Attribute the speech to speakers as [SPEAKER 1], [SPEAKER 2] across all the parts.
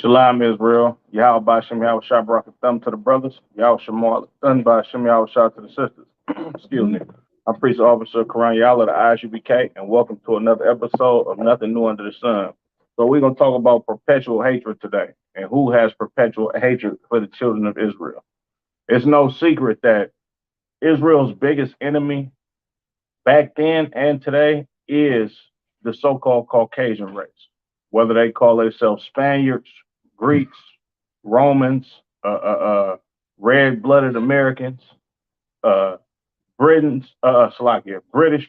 [SPEAKER 1] Shalom Israel, Yahweh Bashem, Yahweh Shah Barak Thumb to the brothers, Yahweh Shemal Thun Bashem, Yahweh Shah to the sisters. Excuse me. I'm Priest Officer Karan Yala, the ISUBK, and welcome to another episode of Nothing New Under the Sun. So we're going to talk about perpetual hatred today and who has perpetual hatred for the children of Israel. It's no secret that Israel's biggest enemy back then and today is the so-called Caucasian race, whether they call themselves Spaniards, Greeks, Romans, red-blooded Americans, uh, British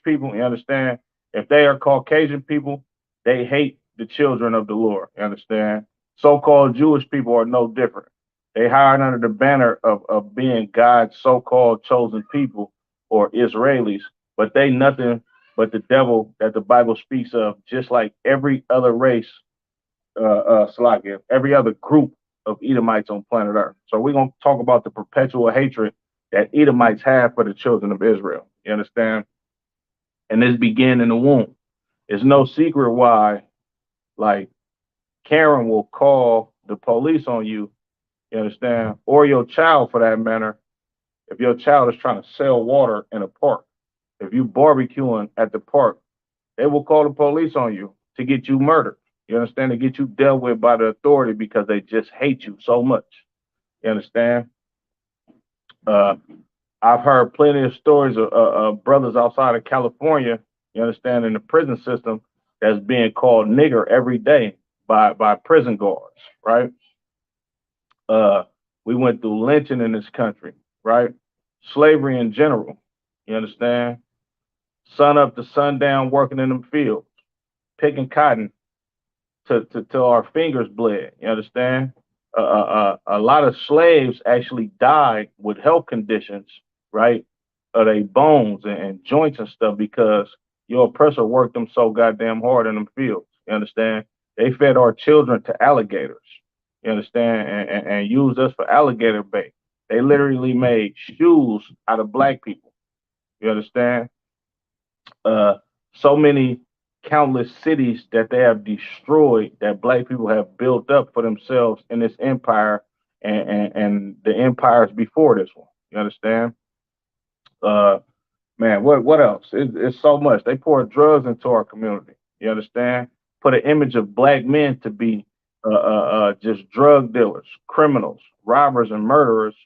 [SPEAKER 1] people. You understand? If they are Caucasian people, they hate the children of the Lord. You understand? So-called Jewish people are no different. They hired under the banner of being God's so-called chosen people or Israelis, but they nothing but the devil that the Bible speaks of, just like every other race, every other group of Edomites on planet Earth. So we're going to talk about the perpetual hatred that Edomites have for the children of Israel. You understand? And this began in the womb. It's no secret why, like, Karen will call the police on you, you understand, or your child for that matter, if your child is trying to sell water in a park. If you barbecuing at the park, they will call the police on you to get you murdered. You understand? To get you dealt with by the authority because they just hate you so much. You understand? Uh, I've heard plenty of stories of brothers outside of California, you understand, in the prison system that's being called nigger every day by prison guards, right? Uh, we went through lynching in this country, right? Slavery in general, you understand? Sun up to sundown working in them fields, picking cotton till our fingers bled, you understand? A lot of slaves actually died with health conditions, right? Of their bones and joints and stuff because your oppressor worked them so goddamn hard in them fields. You understand? They fed our children to alligators. You understand? And used us for alligator bait. They literally made shoes out of black people. You understand? Uh, so many countless cities that they have destroyed that black people have built up for themselves in this empire and the empires before this one. You understand? Uh, man, what else? It's so much. They pour drugs into our community. You understand? Put an image of black men to be just drug dealers, criminals, robbers, and murderers.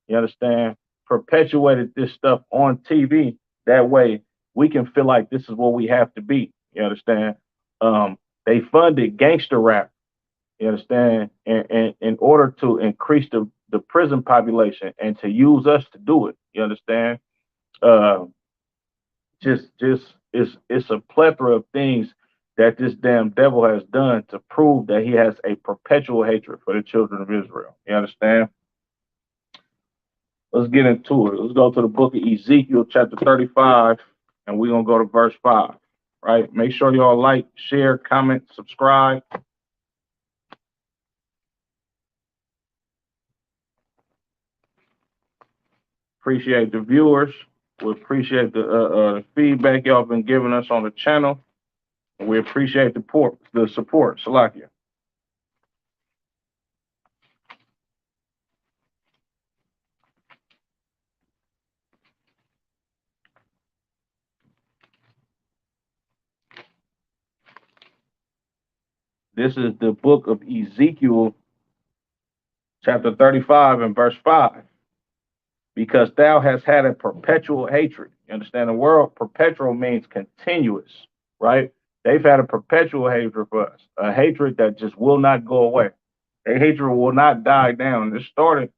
[SPEAKER 1] You understand? Perpetuated this stuff on TV. That way, we can feel like this is what we have to be. You understand? They funded gangster rap. You understand? And in order to increase the prison population and to use us to do it. You understand? Uh, just it's a plethora of things that this damn devil has done to prove that he has a perpetual hatred for the children of Israel. You understand? Let's get into it. Let's go to the book of Ezekiel, chapter 35, and we're gonna go to verse 5. Right? Make sure y'all like, share, comment, subscribe. Appreciate the viewers. We appreciate the feedback y'all been giving us on the channel. And we appreciate the support. Salakia. This is the book of Ezekiel, chapter 35 and verse 5. Because thou hast had a perpetual hatred. You understand the word perpetual means continuous, right? They've had a perpetual hatred for us, a hatred that just will not go away. A hatred will not die down. And it started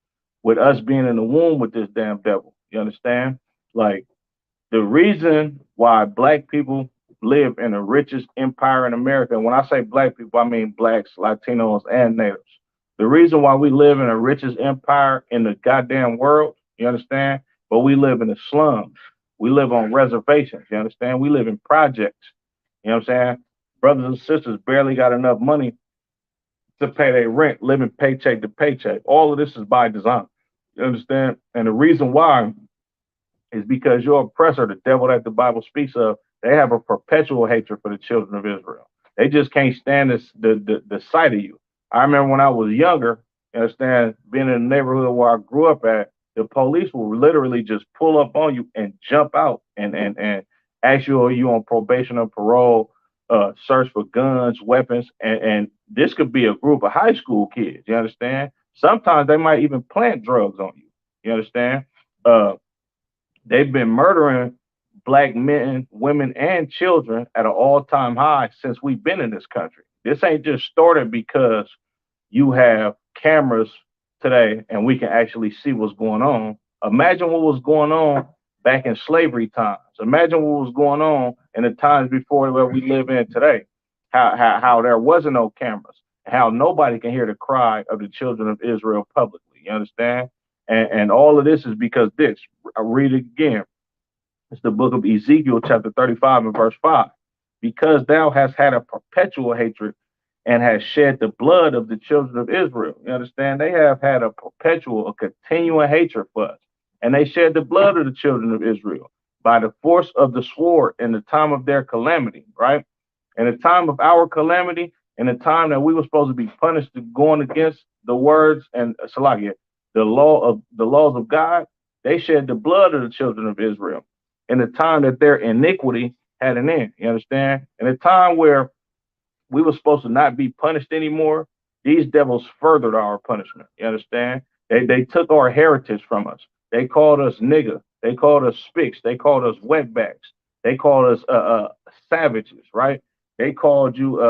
[SPEAKER 1] with us being in the womb with this damn devil. You understand? Like the reason why black people live in the richest empire in America, and when I say black people, I mean blacks, Latinos, and natives. The reason why we live in the richest empire in the goddamn world, you understand? But we live in the slums. We live on reservations, you understand? We live in projects, you know what I'm saying? Brothers and sisters barely got enough money to pay their rent, living paycheck to paycheck. All of this is by design, you understand? And the reason why is because your oppressor, the devil that the Bible speaks of, they have a perpetual hatred for the children of Israel. They just can't stand the sight of you. I remember when I was younger, you understand, being in the neighborhood where I grew up at, the police will literally just pull up on you and jump out and ask you, are you on probation or parole, search for guns, weapons, and this could be a group of high school kids, you understand? Sometimes they might even plant drugs on you. You understand? Uh, they've been murdering black men, women, and children at an all-time high since we've been in this country. This ain't just started because you have cameras today and we can actually see what's going on. Imagine what was going on back in slavery times. Imagine what was going on in the times before where we live in today. How there wasn't no cameras, how nobody can hear the cry of the children of Israel publicly. You understand? And all of this is because this. I read it again. It's the book of Ezekiel, chapter 35 and verse 5. Because thou hast had a perpetual hatred and has shed the blood of the children of Israel. You understand? They have had a perpetual, a continual hatred for us. And they shed the blood of the children of Israel by the force of the sword in the time of their calamity, right? In the time of our calamity, in the time that we were supposed to be punished to going against the words and Salakia, the laws of God, they shed the blood of the children of Israel. In the time that their iniquity had an end. You understand? In a time where we were supposed to not be punished anymore, these devils furthered our punishment. You understand? They took our heritage from us. They called us nigger. They called us spicks. They called us wetbacks. They called us savages, right? They called you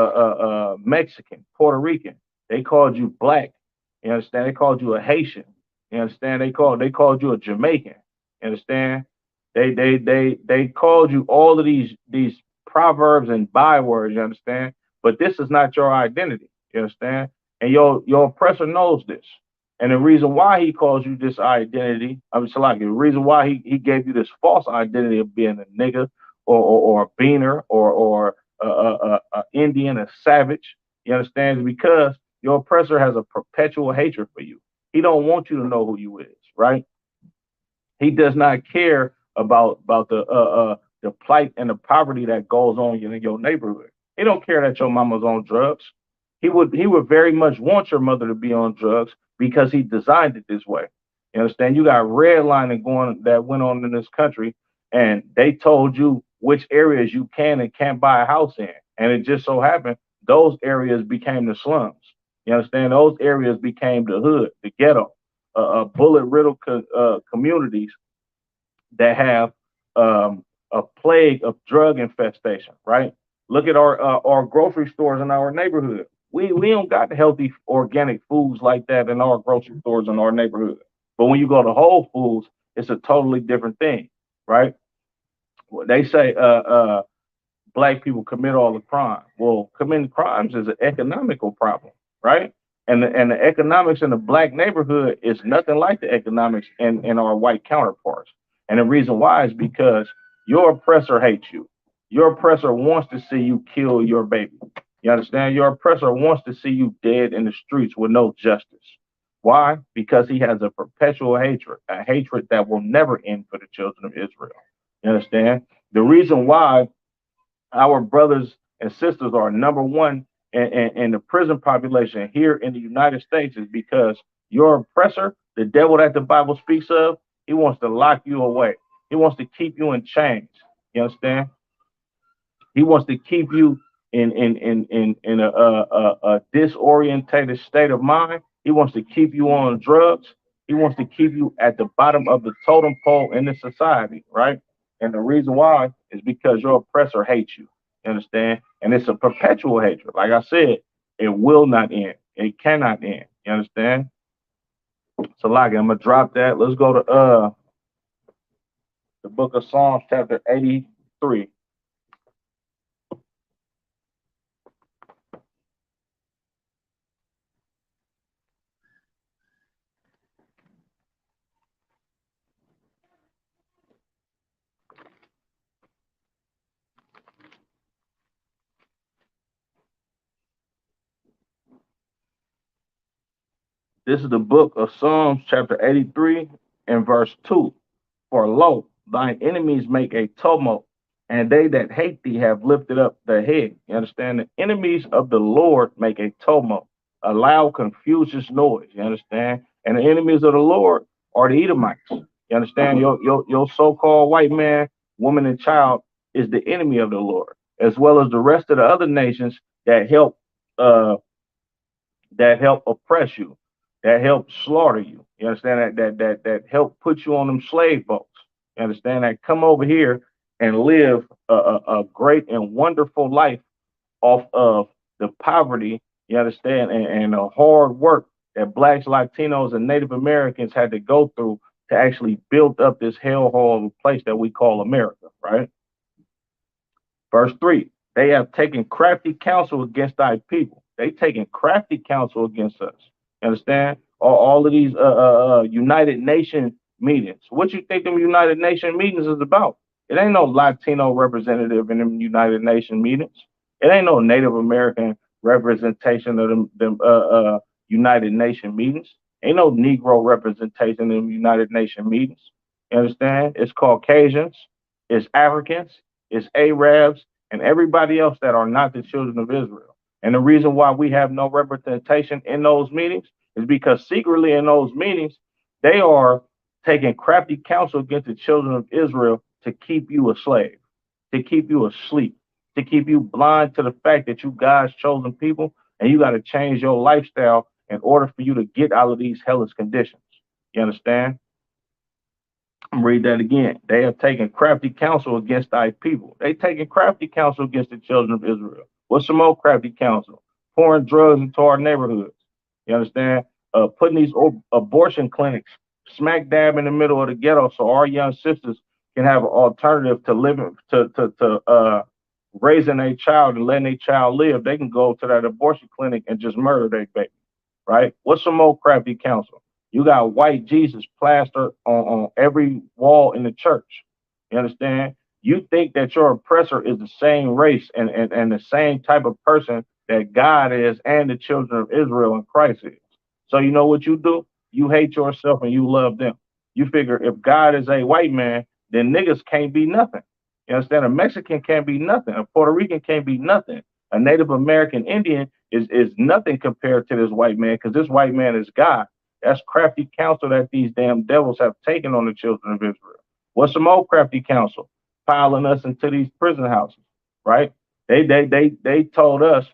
[SPEAKER 1] Mexican, Puerto Rican. They called you black. You understand? They called you a Haitian. You understand? They called you a Jamaican. You understand? They called you all of these proverbs and bywords. You understand? But this is not your identity. You understand? And your oppressor knows this. And the reason why he calls you this identity, I mean, Salaki, the reason why he gave you this false identity of being a nigga or a beaner or a Indian, a savage, you understand? Is because your oppressor has a perpetual hatred for you. He don't want you to know who you is, right? He does not care about the plight and the poverty that goes on in your neighborhood. He don't care that your mama's on drugs. He would very much want your mother to be on drugs because he designed it this way. You understand? You got redlining going that went on in this country, and they told you which areas you can and can't buy a house in, and it just so happened those areas became the slums. You understand? Those areas became the hood, the ghetto, bullet riddled communities that have a plague of drug infestation, right? Look at our grocery stores in our neighborhood. We don't got healthy organic foods like that in our grocery stores in our neighborhood. But when you go to Whole Foods, it's a totally different thing, right? Well, they say black people commit all the crime. Well, committing crimes is an economical problem, right? And the economics in the black neighborhood is nothing like the economics in our white counterparts. And the reason why is because your oppressor hates you. Your oppressor wants to see you kill your baby. You understand? Your oppressor wants to see you dead in the streets with no justice. Why? Because he has a perpetual hatred, a hatred that will never end for the children of Israel. You understand? The reason why our brothers and sisters are number one in the prison population here in the United States is because your oppressor, the devil that the Bible speaks of, he wants to lock you away. He wants to keep you in chains. You understand? He wants to keep you in a disorientated state of mind. He wants to keep you on drugs. He wants to keep you at the bottom of the totem pole in the society, right? And the reason why is because your oppressor hates you. You understand? And it's a perpetual hatred. Like I said, it will not end. It cannot end. You understand? So like I'm gonna drop that. Let's go to the book of Psalms, chapter 83. This is the book of Psalms, chapter 83, and verse 2. For lo, thine enemies make a tumult, and they that hate thee have lifted up their head. You understand? The enemies of the Lord make a tumult. a loud, confucius noise. You understand? And the enemies of the Lord are the Edomites. You understand? Your so-called white man, woman, and child is the enemy of the Lord, as well as the rest of the other nations that uh help oppress you, that help slaughter you. You understand that help put you on them slave boats. You understand that come over here and live a great and wonderful life off of the poverty, you understand, and the hard work that blacks, Latinos, and Native Americans had to go through to actually build up this hellhole of a place that we call America, right? Verse 3, they have taken crafty counsel against thy people. They taken crafty counsel against us. You understand? All of these United Nation meetings. What you think them United Nation meetings is about? It ain't no Latino representative in them United Nation meetings. It ain't no Native American representation of them United Nation meetings. Ain't no Negro representation in them United Nation meetings. You understand? It's Caucasians, it's Africans, it's Arabs, and everybody else that are not the children of Israel. And the reason why we have no representation in those meetings is because secretly in those meetings, they are taking crafty counsel against the children of Israel to keep you a slave, to keep you asleep, to keep you blind to the fact that you God's chosen people and you got to change your lifestyle in order for you to get out of these hellish conditions. You understand? I'm read that again. They have taken crafty counsel against thy people. They taken crafty counsel against the children of Israel. What's some more crafty counsel? Pouring drugs into our neighborhoods. You understand? Putting these abortion clinics smack dab in the middle of the ghetto so our young sisters can have an alternative to living to raising a child and letting a child live. They can go to that abortion clinic and just murder their baby. Right? What's some more crafty counsel? You got white Jesus plastered on every wall in the church. You understand? You think that your oppressor is the same race and the same type of person that God is and the children of Israel and Christ is. So you know what you do? You hate yourself and you love them. You figure if God is a white man, then niggas can't be nothing. You understand? A Mexican can't be nothing. A Puerto Rican can't be nothing. A Native American Indian is nothing compared to this white man because this white man is God. That's crafty counsel that these damn devils have taken on the children of Israel. What's some more crafty counsel? Piling us into these prison houses, right? They told us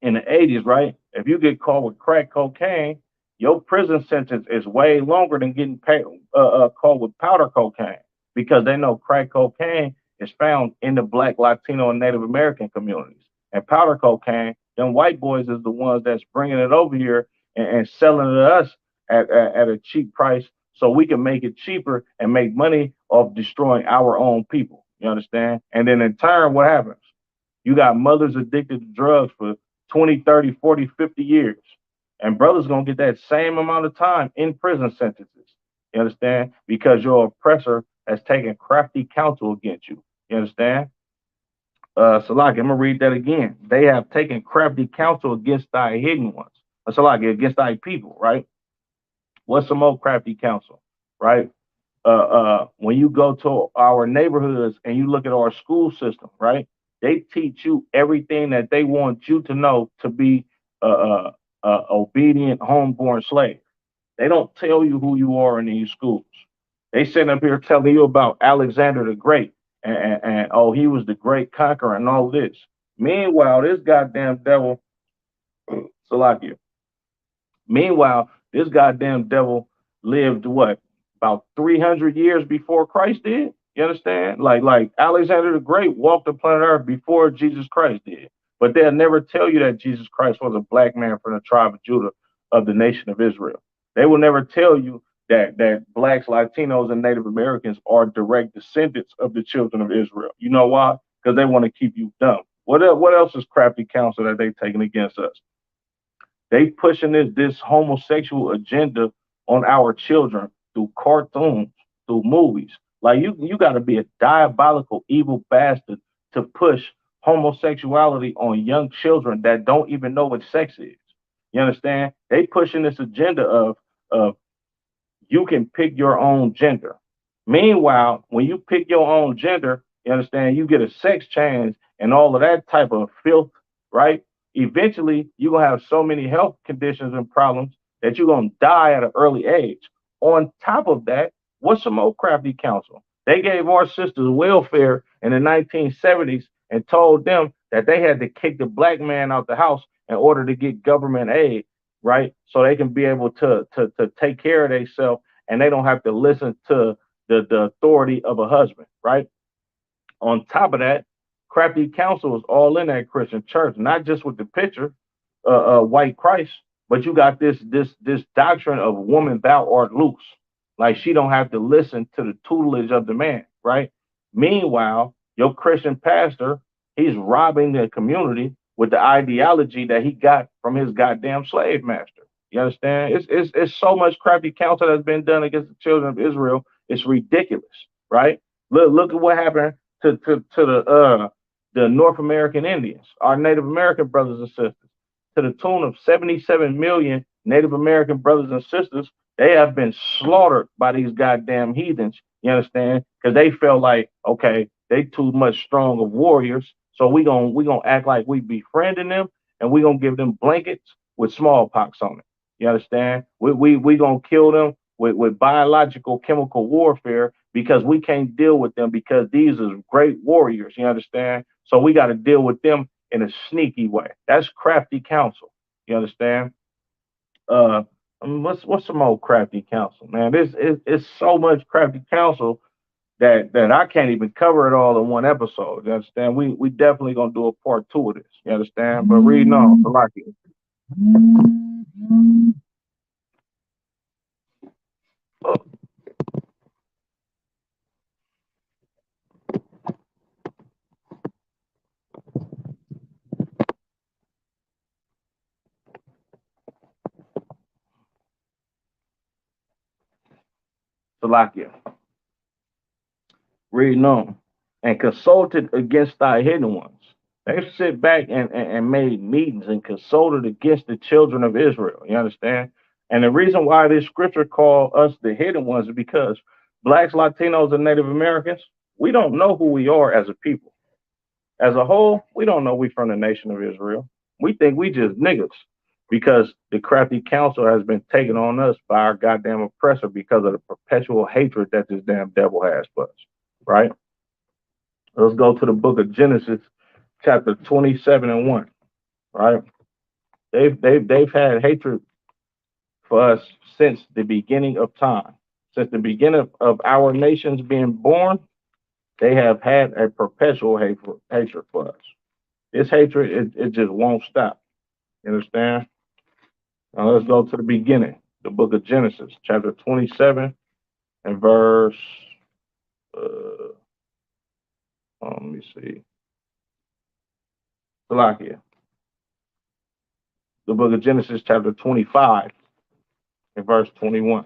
[SPEAKER 1] in the 80s, right? If you get caught with crack cocaine, your prison sentence is way longer than getting caught with powder cocaine because they know crack cocaine is found in the Black, Latino, and Native American communities. And powder cocaine, them white boys is the ones that's bringing it over here and selling it to us at a cheap price so we can make it cheaper and make money off destroying our own people. You understand? And then in turn, what happens? You got mothers addicted to drugs for 20, 30, 40, 50 years. And brothers going to get that same amount of time in prison sentences. You understand? Because your oppressor has taken crafty counsel against you. You understand? Salaki, I'm going to read that again. They have taken crafty counsel against thy hidden ones. Salaki, against thy people, right? What's some more crafty counsel, right? When you go to our neighborhoods and you look at our school system, right? They teach you everything that they want you to know to be obedient, homeborn slave. They don't tell you who you are in these schools. They sit up here telling you about Alexander the Great and oh, he was the great conqueror and all this. Meanwhile, this goddamn devil, Salakia. Meanwhile, this goddamn devil lived what about 300 years before Christ did. You understand? Like Alexander the Great walked the planet Earth before Jesus Christ did. But they'll never tell you that Jesus Christ was a black man from the tribe of Judah of the nation of Israel. They will never tell you that blacks, Latinos, and Native Americans are direct descendants of the children of Israel. You know why? Because they want to keep you dumb. What else is crafty counsel that they've taken against us? They pushing this homosexual agenda on our children through cartoons, through movies. Like you got to be a diabolical, evil bastard to push homosexuality on young children that don't even know what sex is. You understand? They pushing this agenda of you can pick your own gender. Meanwhile, when you pick your own gender, you understand, you get a sex change and all of that type of filth, right? Eventually, you're going to have so many health conditions and problems that you're going to die at an early age. On top of that, what's some more crafty counsel? They gave our sisters welfare in the 1970s and told them that they had to kick the black man out the house in order to get government aid, right? So they can be able to take care of themselves and they don't have to listen to the authority of a husband, right? On top of that, crafty counsel is all in that Christian church, not just with the picture, white Christ, but you got this doctrine of woman thou art loose, like she don't have to listen to the tutelage of the man, right? Meanwhile, your Christian pastor, he's robbing the community with the ideology that he got from his goddamn slave master. You understand? It's so much crafty counsel that's been done against the children of Israel. It's ridiculous, right? Look at what happened to the North American Indians, our Native American brothers and sisters, to the tune of 77 million Native American brothers and sisters. They have been slaughtered by these goddamn heathens. You understand? Because they felt like, okay, they too much strong of warriors, so we gonna act like we befriending them, and we gonna give them blankets with smallpox on it. You understand? We gonna kill them with biological chemical warfare because we can't deal with them because these are great warriors. You understand? So we got to deal with them in a sneaky way. That's crafty counsel. You understand? What's some old crafty counsel, man? This is it's so much crafty counsel that I can't even cover it all in one episode. You understand? We definitely gonna do a part two of this. You understand? But reading on, Salaki. Oh, Salakia. Reading on, and consulted against thy hidden ones. They sit back and made meetings and consulted against the children of Israel. You understand? And the reason why this scripture called us the hidden ones is because blacks, Latinos, and Native Americans, we don't know who we are as a people. As a whole, we don't know we from the nation of Israel. We think we just niggas because the crafty counsel has been taken on us by our goddamn oppressor because of the perpetual hatred that this damn devil has for us, right? Let's go to the book of Genesis, chapter 27 and 1, right? They've had hatred for us since the beginning of time. Since the beginning of our nations being born, they have had a perpetual hatred for us. This hatred, it just won't stop. You understand? Now let's go to the beginning, the book of Genesis, chapter 27 and verse, uh, let me see, Salakia. The book of Genesis, chapter 25 and verse 21.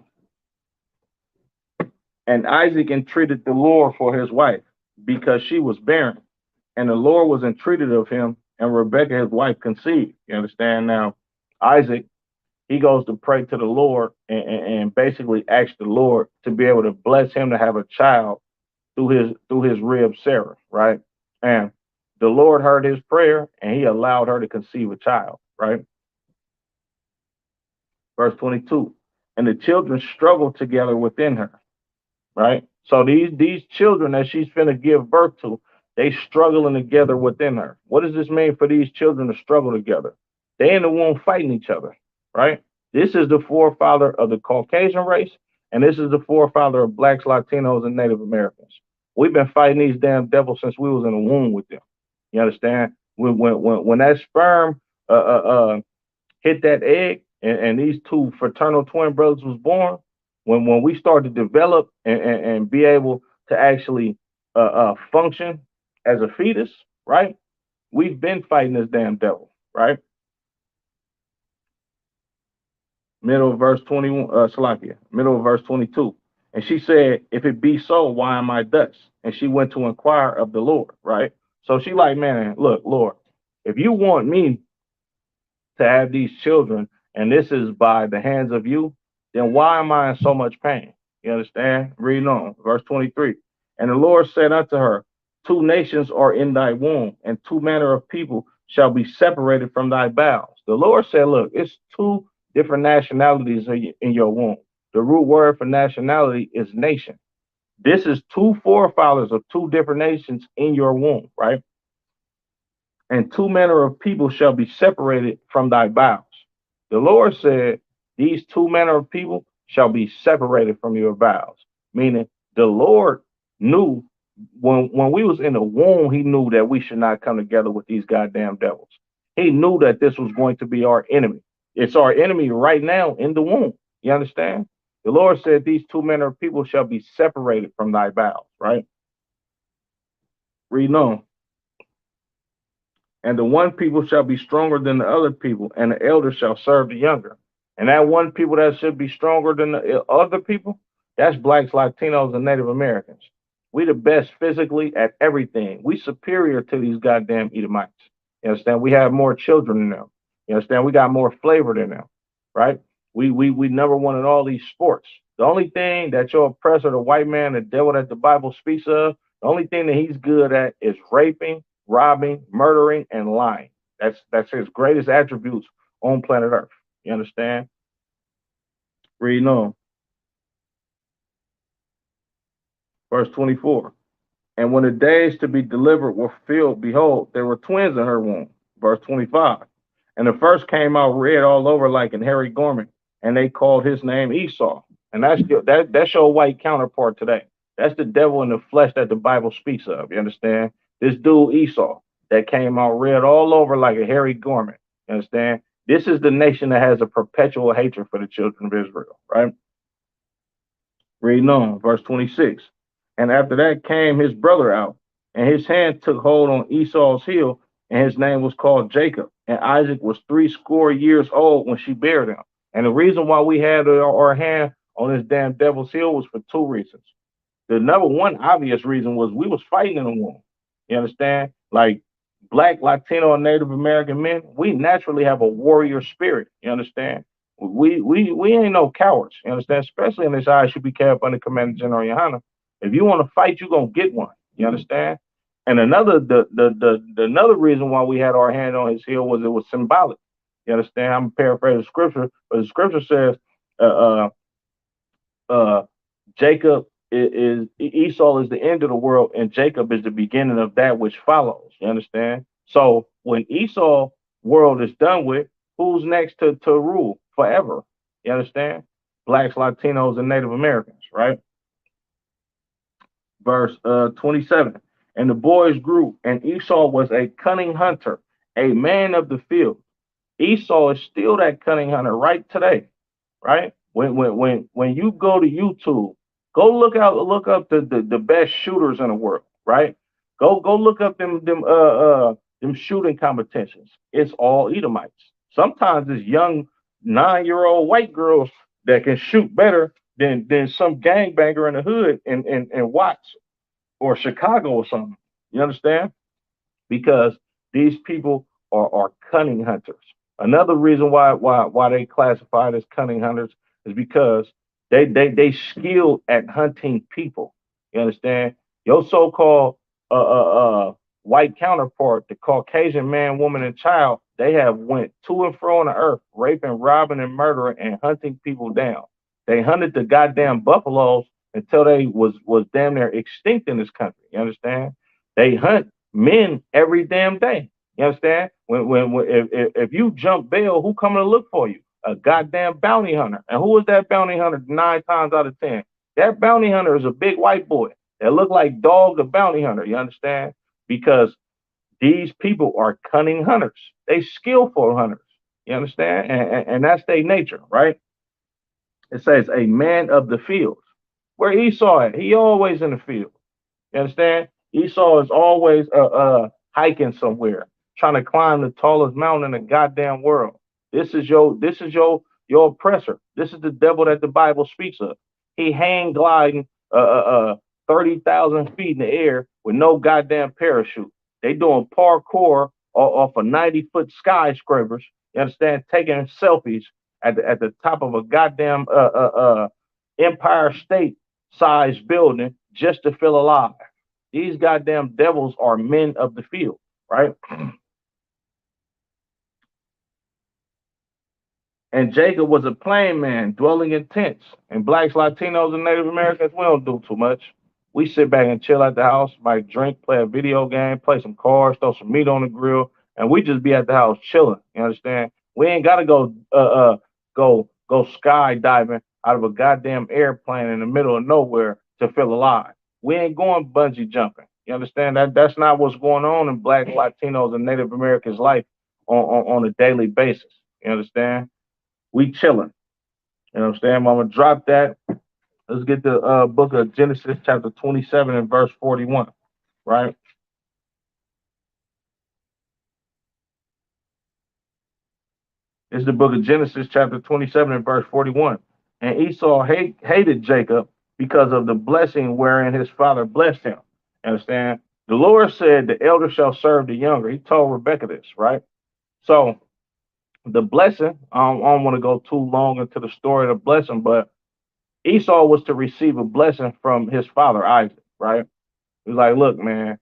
[SPEAKER 1] And Isaac entreated the Lord for his wife because she was barren. And the Lord was entreated of him, and Rebekah, his wife, conceived. You understand? Now, Isaac, he goes to pray to the Lord and basically asks the Lord to be able to bless him to have a child through his rib Sarah, right? And the Lord heard his prayer and he allowed her to conceive a child, right? Verse 22. And the children struggled together within her, right? So these children that she's finna give birth to, they struggling together within her. What does this mean for these children to struggle together? They in the womb fighting each other, right? This is the forefather of the Caucasian race, and this is the forefather of blacks, Latinos, and Native Americans. We've been fighting these damn devils since we was in the womb with them. You understand? When that sperm hit that egg, and these two fraternal twin brothers was born, when we start to develop and be able to actually function as a fetus, right? We've been fighting this damn devil, right? Middle of verse 21, Salakia, middle of verse 22. And she said, if it be so, why am I thus? And she went to inquire of the Lord, right? So she like, man, look, Lord, if you want me to have these children, and this is by the hands of you, then why am I in so much pain? You understand? Reading on, verse 23. And the Lord said unto her, Two nations are in thy womb, and two manner of people shall be separated from thy bowels. The Lord said, look, it's two different nationalities in your womb. The root word for nationality is nation. This is two forefathers of two different nations in your womb, right? And two manner of people shall be separated from thy bowels. The Lord said, these two manner of people shall be separated from your bowels. Meaning the Lord knew when we was in the womb, he knew that we should not come together with these goddamn devils. He knew that this was going to be our enemy. It's our enemy right now in the womb. You understand? The Lord said, these two manner of people shall be separated from thy bowels, right? Read on. And the one people shall be stronger than the other people, and the elder shall serve the younger. And that one people that should be stronger than the other people, that's blacks, Latinos, and Native Americans. We the best physically at everything. We superior to these goddamn Edomites. You understand? We have more children than them. You understand? We got more flavor than them, right? We never won in all these sports. The only thing that your oppressor, the white man, the devil that the Bible speaks of, the only thing that he's good at is raping, robbing, murdering, and lying. That's his greatest attributes on planet Earth. You understand? Reading on. Verse 24. And when the days to be delivered were filled, behold, there were twins in her womb. Verse 25. And the first came out red all over like an hairy garment, and they called his name Esau. And that's your white counterpart today. That's the devil in the flesh that the Bible speaks of. You understand? This dude Esau that came out red all over like a hairy garment. You understand? This is the nation that has a perpetual hatred for the children of Israel, right? Reading on, verse 26. And after that came his brother out, and his hand took hold on Esau's heel, and his name was called Jacob. And Isaac was 60 years old when she bare him. And the reason why we had our hand on this damn devil's heel was for two reasons. The number one obvious reason was we was fighting in the womb. You understand? Like black, Latino, and Native American men, we naturally have a warrior spirit. You understand? We ain't no cowards. You understand? Especially in this eye should be kept under Commander General Yohana. If you want to fight, you're gonna get one. You understand? And another reason why we had our hand on his heel was it was symbolic. You understand? I'm paraphrasing scripture, but the scripture says Jacob is Esau is the end of the world, and Jacob is the beginning of that which follows. You understand? So when Esau world is done with, who's next to rule forever? You understand? Blacks, Latinos, and Native Americans, right? Verse 27. And the boys grew, and Esau was a cunning hunter, a man of the field. Esau is still that cunning hunter right today, right? When you go to YouTube, go look up the best shooters in the world, right? Go look up them shooting competitions. It's all Edomites. Sometimes it's young 9-year-old white girls that can shoot better than some gangbanger in the hood in Watts or Chicago or something. You understand? Because these people are cunning hunters. Another reason why they classified as cunning hunters is because they skilled at hunting people. You understand? Your so-called white counterpart, the Caucasian man, woman, and child, they have went to and fro on the earth, raping, robbing, and murdering, and hunting people down. They hunted the goddamn buffaloes until they was damn near extinct in this country. You understand? They hunt men every damn day. You understand? When if you jump bail, who coming to look for you? A goddamn bounty hunter. And who is that bounty hunter 9 times out of 10? That bounty hunter is a big white boy that look like Dog the bounty hunter. You understand? Because these people are cunning hunters. They skillful hunters. You understand? And that's their nature, right? It says a man of the field. Where Esau at? He always in the field. You understand? Esau is always hiking somewhere, trying to climb the tallest mountain in the goddamn world. This is your oppressor. This is the devil that the Bible speaks of. He hang gliding 30,000 feet in the air with no goddamn parachute. They doing parkour off of 90-foot skyscrapers. You understand? Taking selfies at the top of a goddamn Empire State sized building just to feel alive. These goddamn devils are men of the field, right? And Jacob was a plain man dwelling in tents. And blacks, Latinos, and Native Americans, we don't do too much. We sit back and chill at the house, might drink, play a video game, play some cards, throw some meat on the grill, and we just be at the house chilling. You understand? We ain't gotta go skydiving out of a goddamn airplane in the middle of nowhere to feel alive. We ain't going bungee jumping. You understand that? That's not what's going on in Black, Latinos, and Native Americans' life on a daily basis. You understand? We chilling. You know what I'm saying? I'm gonna drop that. Let's get the book of Genesis, chapter 27 and verse 41. Right? It's the book of Genesis, chapter 27 and verse 41. And Esau hated Jacob because of the blessing wherein his father blessed him. Understand? The Lord said, "The elder shall serve the younger." He told Rebecca this, right? So the blessing, I don't want to go too long into the story of the blessing, but Esau was to receive a blessing from his father Isaac, right? He was like, "Look, man,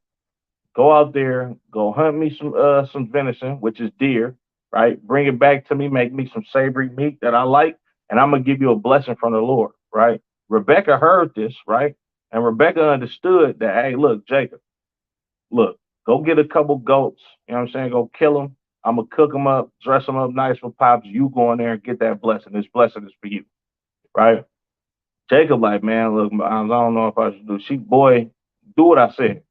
[SPEAKER 1] go out there, go hunt me some venison, which is deer, right? Bring it back to me, make me some savory meat that I like, and I'm gonna give you a blessing from the Lord," right? Rebecca heard this, right? And Rebecca understood that, hey, look, Jacob, look, go get a couple goats, you know what I'm saying? Go kill them. I'm gonna cook them up, dress them up nice for pops. You go in there and get that blessing. This blessing is for you, right? Jacob, like, man, look, I don't know if I should do. She, boy, do what I said.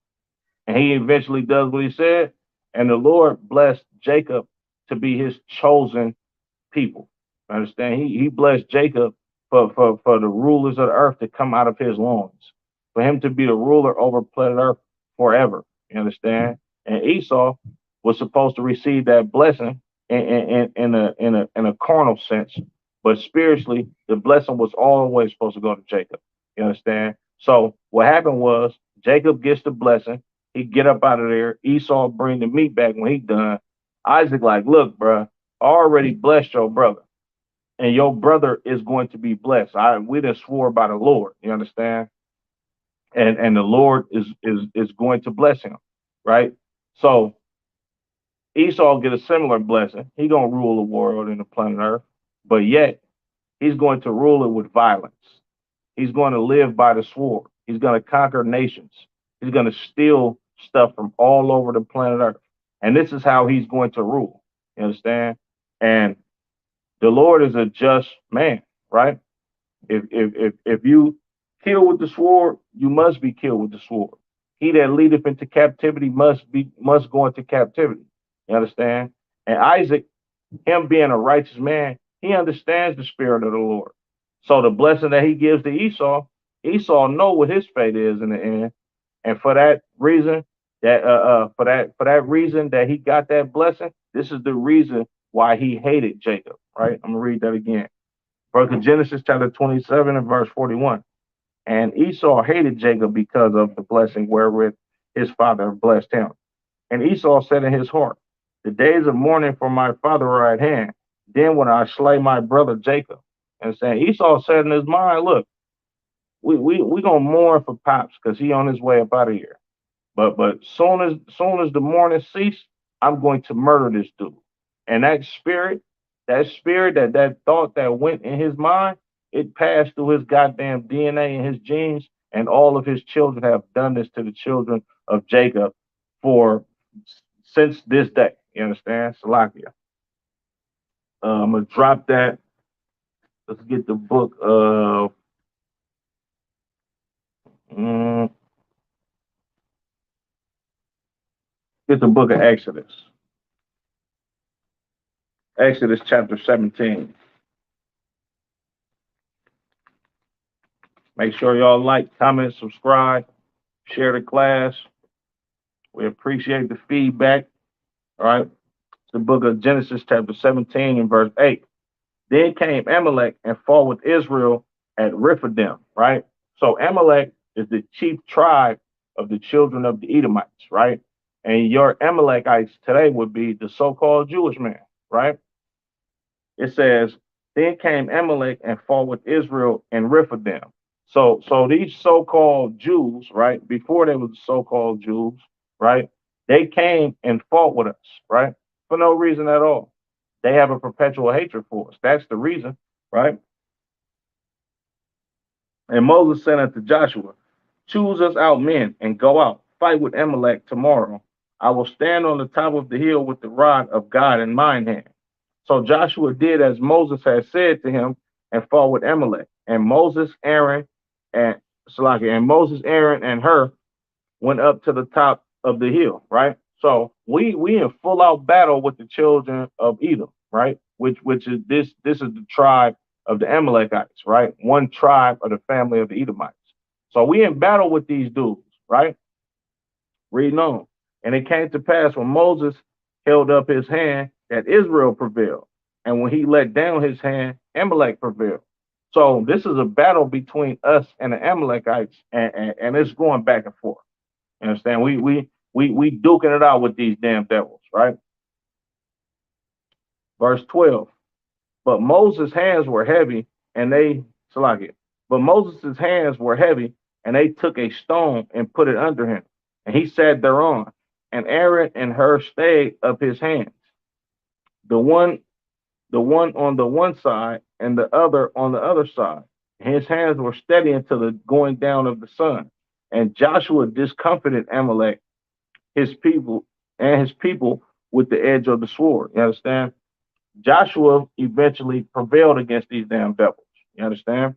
[SPEAKER 1] And he eventually does what he said. And the Lord blessed Jacob to be his chosen people. Understand? He blessed Jacob for the rulers of the earth to come out of his loins, for him to be the ruler over planet earth forever. You understand? And Esau was supposed to receive that blessing in a carnal sense, but spiritually, the blessing was always supposed to go to Jacob. You understand? So what happened was Jacob gets the blessing. He get up out of there. Esau bring the meat back when he done. Isaac like, look, bro, I already blessed your brother, and your brother is going to be blessed. We done swore by the Lord. You understand? And the Lord is going to bless him, right? So Esau get a similar blessing. He gonna rule the world in the planet Earth, but yet he's going to rule it with violence. He's going to live by the sword. He's going to conquer nations. He's going to steal stuff from all over the planet Earth. And this is how he's going to rule. You understand? And the Lord is a just man, right? If you kill with the sword, you must be killed with the sword. He that leadeth into captivity must go into captivity. You understand? And Isaac, him being a righteous man, he understands the spirit of the Lord. So the blessing that he gives to Esau, Esau know what his fate is in the end, and for that reason, for that reason that he got that blessing, this is the reason why he hated Jacob. Right? I'm gonna read that again. Book of Genesis chapter 27 and verse 41. And Esau hated Jacob because of the blessing wherewith his father blessed him. And Esau said in his heart, "The days of mourning for my father are at hand. Then when I slay my brother Jacob." And saying Esau said in his mind, look, we gonna mourn for Pops because he on his way up out of here. But soon as the mourning cease, I'm going to murder this dude. And that spirit, that thought that went in his mind, it passed through his goddamn DNA and his genes, and all of his children have done this to the children of Jacob for since this day. You understand? Salakia. I'm gonna drop that. Let's get the book of mm, get the book of Exodus. Exodus chapter 17. Make sure y'all like, comment, subscribe, share the class. We appreciate the feedback. All right. It's the book of Genesis chapter 17 and verse 8. Then came Amalek and fought with Israel at Rephidim, right? So Amalek is the chief tribe of the children of the Edomites, right? And your Amalekites today would be the so-called Jewish man, right? It says, then came Amalek and fought with Israel in Rephidim. So these so-called Jews, right? Before they were so-called Jews, right? They came and fought with us, right? For no reason at all. They have a perpetual hatred for us. That's the reason, right? And Moses said unto Joshua, choose us out men and go out, fight with Amalek tomorrow. I will stand on the top of the hill with the rod of God in mine hand. So Joshua did as Moses had said to him and fought with Amalek. And Moses, Aaron, and Salaki, and Moses, Aaron, and Hur went up to the top of the hill, right? So we in full out battle with the children of Edom, right? Which is this is the tribe of the Amalekites, right? One tribe of the family of the Edomites. So we in battle with these dudes, right? Reading on. And it came to pass when Moses held up his hand that Israel prevailed. And when he let down his hand, Amalek prevailed. So this is a battle between us and the Amalekites, and it's going back and forth. You understand? We duking it out with these damn devils, right? Verse 12. But Moses' hands were heavy, and they Salakia. But Moses' hands were heavy, and they took a stone and put it under him, and he sat thereon. And Aaron and Hur stayed up his hands, the one on the one side, and the other on the other side. His hands were steady until the going down of the sun. And Joshua discomfited Amalek, his people, and his people with the edge of the sword. You understand? Joshua eventually prevailed against these damn devils. You understand?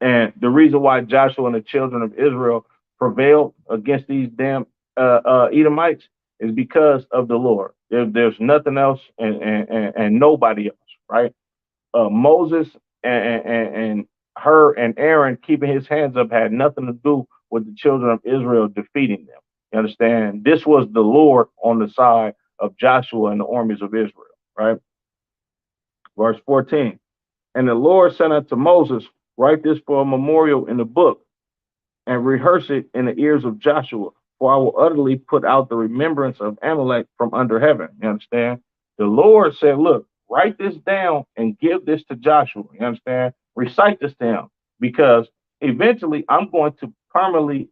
[SPEAKER 1] And the reason why Joshua and the children of Israel prevailed against these damn Edomites is because of the Lord. There's nothing else and nobody else, right? Moses and Hur and Aaron keeping his hands up had nothing to do with the children of Israel defeating them. You understand? This was the Lord on the side of Joshua and the armies of Israel, right? Verse 14. And the Lord said unto Moses, write this for a memorial in the book and rehearse it in the ears of Joshua, for I will utterly put out the remembrance of Amalek from under heaven. You understand? The Lord said, look, write this down and give this to Joshua. You understand? Recite this to him, because eventually I'm going to permanently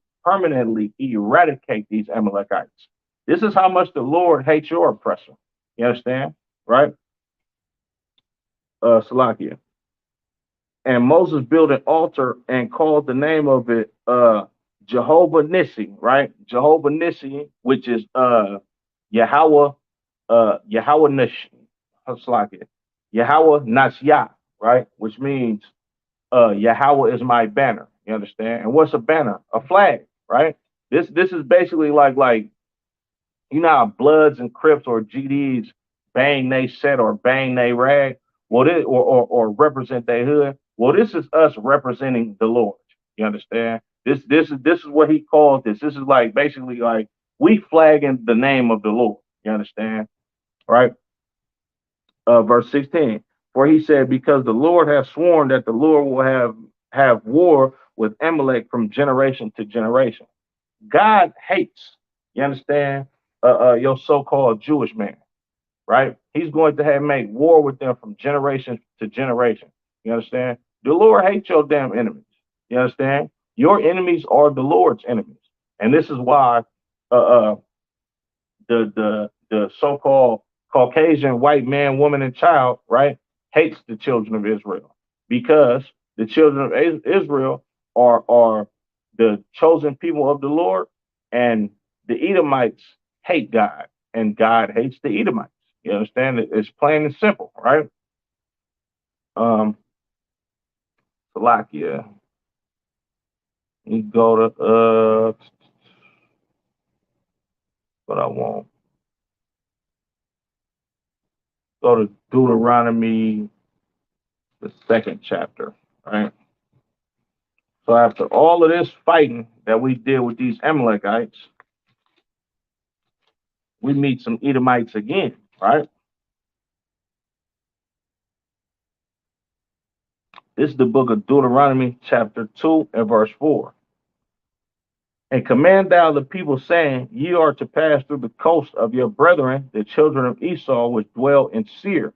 [SPEAKER 1] eradicate these Amalekites. This is how much the Lord hates your oppressor. You understand? Right? Salakia. And Moses built an altar and called the name of it Jehovah Nissi, right? Jehovah Nissi, which is Yahweh, Yahweh Nissi, Yahweh Nasya, right? Which means Yahweh is my banner. You understand? And what's a banner? A flag, right? This is basically like you know how Bloods and Crips or GDs bang they set or bang they rag, well, this, or represent their hood. Well, this is us representing the Lord. You understand? This is what he calls this. This is like basically like we flagging the name of the Lord. You understand? Right? Verse 16. For he said, because the Lord has sworn that the Lord will have war with Amalek from generation to generation. God hates, you understand, your so-called Jewish man, right? He's going to have make war with them from generation to generation. You understand? The Lord hates your damn enemies. You understand? Your enemies are the Lord's enemies, and this is why the so-called Caucasian white man, woman, and child, right, hates the children of Israel, because the children of Israel are the chosen people of the Lord, and the Edomites hate God, and God hates the Edomites. You understand? It's plain and simple, right? Salakia. You go to what I want. Go to Deuteronomy, the second chapter, right? So after all of this fighting that we did with these Amalekites, we meet some Edomites again, right? This is the book of Deuteronomy, chapter 2 and verse 4. And command thou the people, saying, ye are to pass through the coast of your brethren, the children of Esau, which dwell in Seir,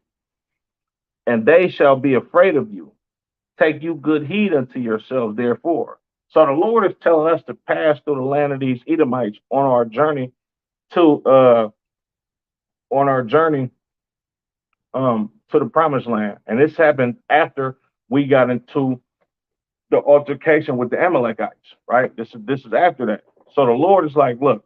[SPEAKER 1] and they shall be afraid of you. Take you good heed unto yourselves, therefore. So the Lord is telling us to pass through the land of these Edomites to uh on our journey to the promised land. And this happened after we got into the altercation with the Amalekites, right? This is after that. So the Lord is like, look,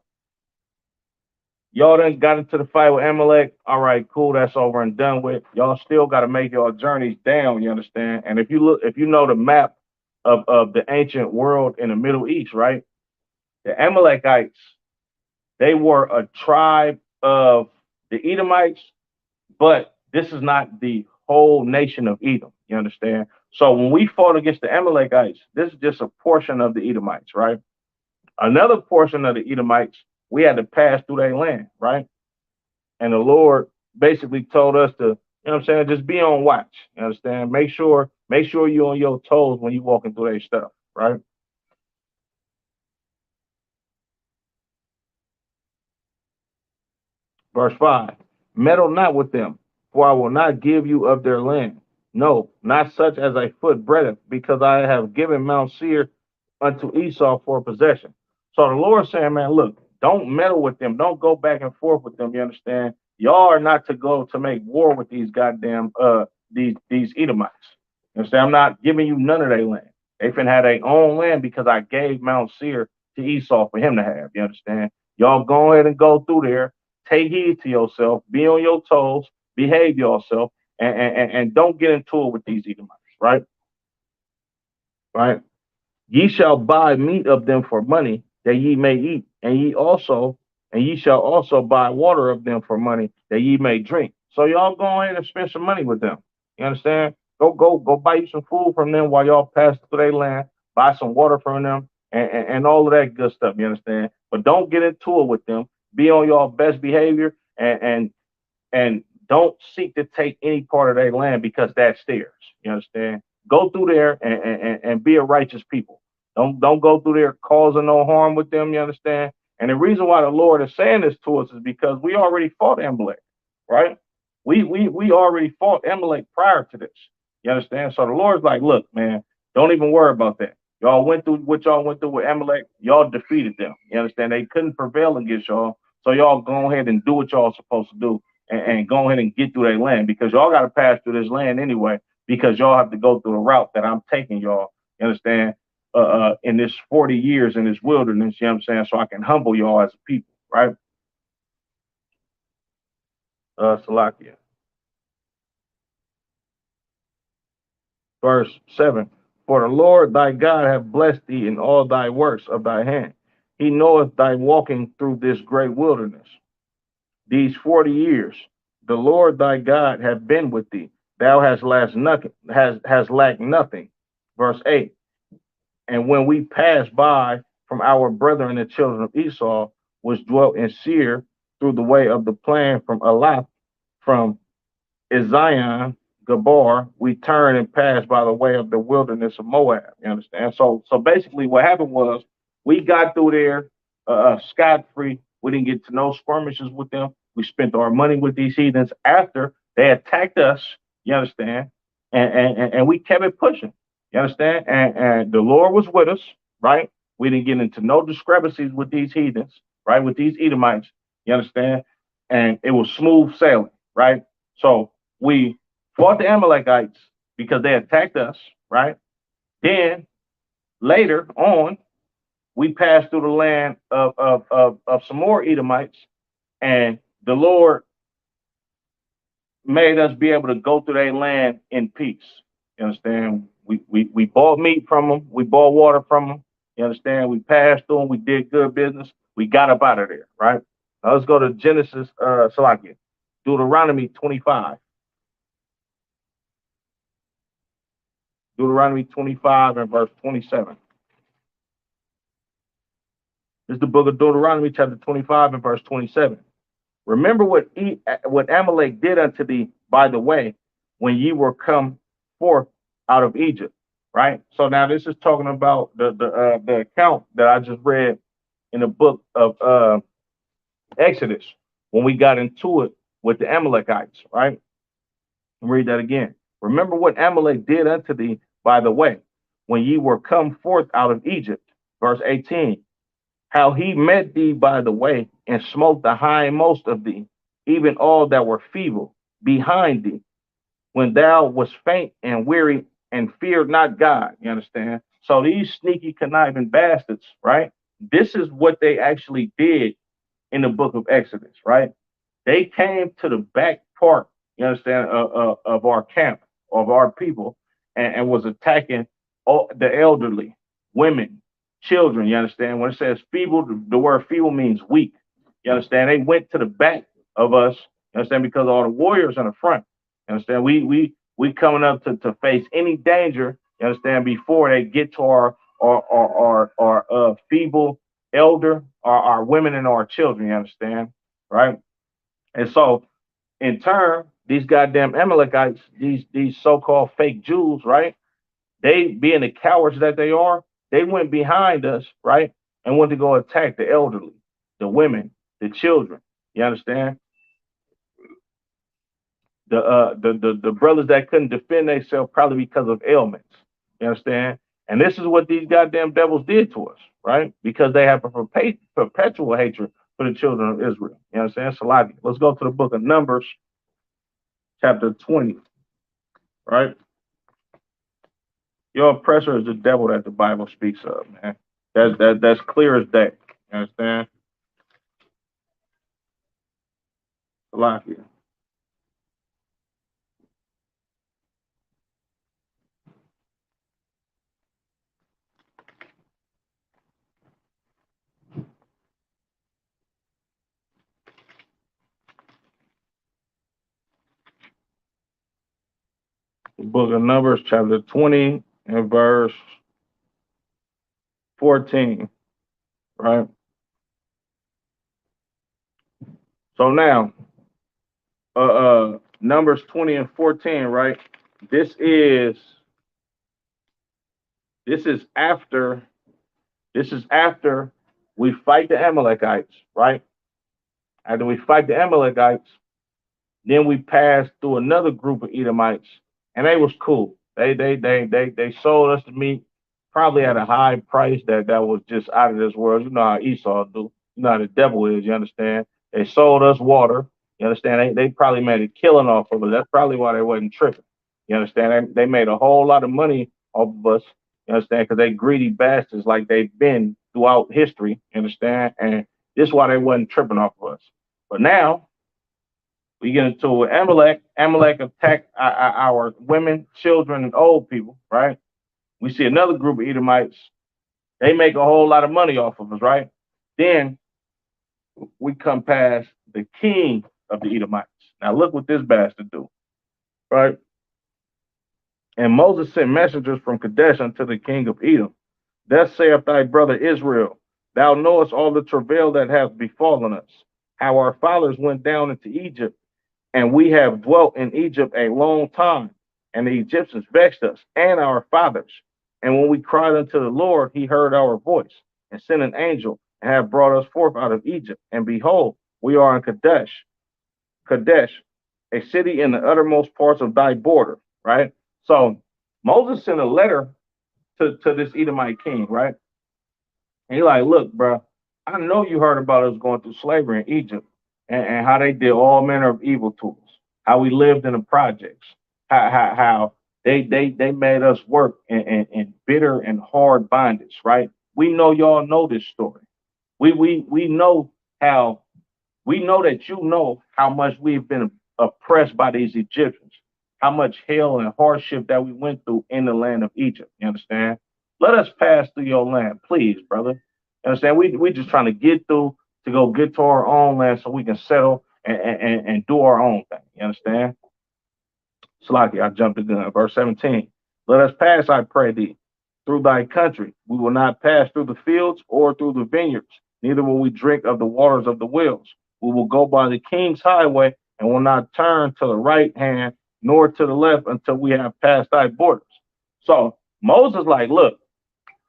[SPEAKER 1] y'all done got into the fight with Amalek. All right, cool, that's over and done with. Y'all still got to make your journeys down, you understand? And if you know the map of the ancient world in the Middle East, right? The Amalekites, they were a tribe of the Edomites, but this is not the whole nation of Edom. You understand? So when we fought against the Amalekites, this is just a portion of the Edomites, right? Another portion of the Edomites, we had to pass through their land, right? And the Lord basically told us to, you know what I'm saying, just be on watch. You understand? Make sure you're on your toes when you're walking through their stuff, right? Verse 5, meddle not with them, for I will not give you of their land. No, not such as a foot breadth, because I have given Mount Seir unto Esau for possession. So the Lord saying, man, look, don't meddle with them. Don't go back and forth with them. You understand? Y'all are not to go to make war with these goddamn these Edomites. You understand? I'm not giving you none of their land. They finna have their own land because I gave Mount Seir to Esau for him to have. You understand? Y'all go ahead and go through there, take heed to yourself, be on your toes, behave yourself, and don't get into it with these Edomites, right? Right? Ye shall buy meat of them for money, that ye may eat, and ye shall also buy water of them for money, that ye may drink. So y'all go ahead and spend some money with them. You understand? Go buy you some food from them while y'all pass through their land, buy some water from them, and all of that good stuff. You understand? But don't get into it with them. Be on your best behavior and don't seek to take any part of their land because that's theirs. You understand? Go through there and be a righteous people. Don't go through there causing no harm with them. You understand? And the reason why the Lord is saying this to us is because we already fought Amalek, right? We already fought Amalek prior to this. You understand? So the Lord's like, look, man, don't even worry about that. Y'all went through what y'all went through with Amalek. Y'all defeated them. You understand? They couldn't prevail against y'all. So y'all go ahead and do what y'all supposed to do and go ahead and get through their land because y'all got to pass through this land anyway because y'all have to go through the route that I'm taking y'all. You understand? In this 40 years in this wilderness, you know what I'm saying? So I can humble y'all as a people, right? Salakia. Verse 7, for the Lord thy God hath blessed thee in all thy works of thy hand. He knoweth thy walking through this great wilderness. These 40 years, the Lord thy God hath been with thee. Thou hast lacked nothing. Verse 8, and when we passed by from our brethren the children of Esau, which dwelt in Seir, through the way of the plain from Elath, from Ezion, Gabar, we turned and passed by the way of the wilderness of Moab. You understand? So basically, what happened was we got through there scot free. We didn't get to no skirmishes with them. We spent our money with these heathens after they attacked us. You understand? And we kept it pushing. You understand? And the Lord was with us, right? We didn't get into no discrepancies with these heathens, right? With these Edomites. You understand? And it was smooth sailing, right? So we fought the Amalekites because they attacked us, right? Then later on, we passed through the land of some more Edomites, and the Lord made us be able to go through their land in peace. You understand? We bought meat from them, we bought water from them. You understand? We passed through them, we did good business, we got up out of there, right? Now let's go to Genesis, Salakia, Deuteronomy 25. Deuteronomy 25 and verse 27. This is the book of Deuteronomy, chapter 25 and verse 27. Remember what Amalek did unto thee by the way when ye were come forth out of Egypt, right? So now this is talking about the account that I just read in the book of Exodus when we got into it with the Amalekites, right? Read that again. Remember what Amalek did unto thee by the way, when ye were come forth out of Egypt. Verse 18, how he met thee by the way, and smote the hindmost of thee, even all that were feeble behind thee, when thou wast faint and weary and feared not God. You understand? So these sneaky, conniving bastards, right? This is what they actually did in the book of Exodus, right? They came to the back part, you understand, of our camp, of our people, and was attacking all the elderly, women, children. You understand? When it says feeble, the word feeble means weak. You understand? They went to the back of us. You understand? Because all the warriors in the front. You understand? We coming up to face any danger. You understand? Before they get to our feeble elder, our women and our children. You understand? Right? And so, in turn, these goddamn Amalekites, these so-called fake Jews, right? They, being the cowards that they are, they went behind us, right, and went to go attack the elderly, the women, the children. You understand? The brothers that couldn't defend themselves probably because of ailments. You understand? And this is what these goddamn devils did to us, right? Because they have a perpetual hatred for the children of Israel. You understand? Salaki. Let's go to the book of Numbers, chapter 20, right? Your oppressor is the devil that the Bible speaks of, man. That's clear as day. You understand? Salaki. The book of Numbers, chapter 20, and verse 14, right? So now, Numbers 20 and 14, right? This is this is after this is after we fight the Amalekites, right? After we fight the Amalekites, then we passed through another group of Edomites, and they was cool. They sold us the meat probably at a high price that was just out of this world. You know how Esau do. You know how the devil is. You understand? They sold us water. You understand? They probably made a killing off of it. That's probably why they wasn't tripping. You understand? They made a whole lot of money off of us. You understand? Because they greedy bastards like they've been throughout history. You understand? And this is why they wasn't tripping off of us. But now we get into Amalek. Amalek attacked our women, children, and old people, right? We see another group of Edomites. They make a whole lot of money off of us, right? Then we come past the king of the Edomites. Now look what this bastard do, right? And Moses sent messengers from Kadesh unto the king of Edom. Thus saith thy brother Israel, thou knowest all the travail that hath befallen us, how our fathers went down into Egypt, and we have dwelt in Egypt a long time, and the Egyptians vexed us and our fathers. And when we cried unto the Lord, he heard our voice and sent an angel and have brought us forth out of Egypt. And behold, we are in Kadesh, a city in the uttermost parts of thy border, right? So Moses sent a letter to this Edomite king, right? And he like, look, bro, I know you heard about us going through slavery in Egypt and how they did all manner of evil to us, how we lived in the projects, how they made us work in bitter and hard bondage, right? We know y'all know this story. We know how we know that you know how much we've been oppressed by these Egyptians, how much hell and hardship that we went through in the land of Egypt. You understand? Let us pass through your land, please, brother. You understand? We just trying to get through to go get to our own land so we can settle and do our own thing. You understand? Slaki, I jumped the gun. Verse 17. Let us pass, I pray thee, through thy country. We will not pass through the fields or through the vineyards, neither will we drink of the waters of the wells. We will go by the king's highway and will not turn to the right hand nor to the left until we have passed thy borders. So Moses, like, look,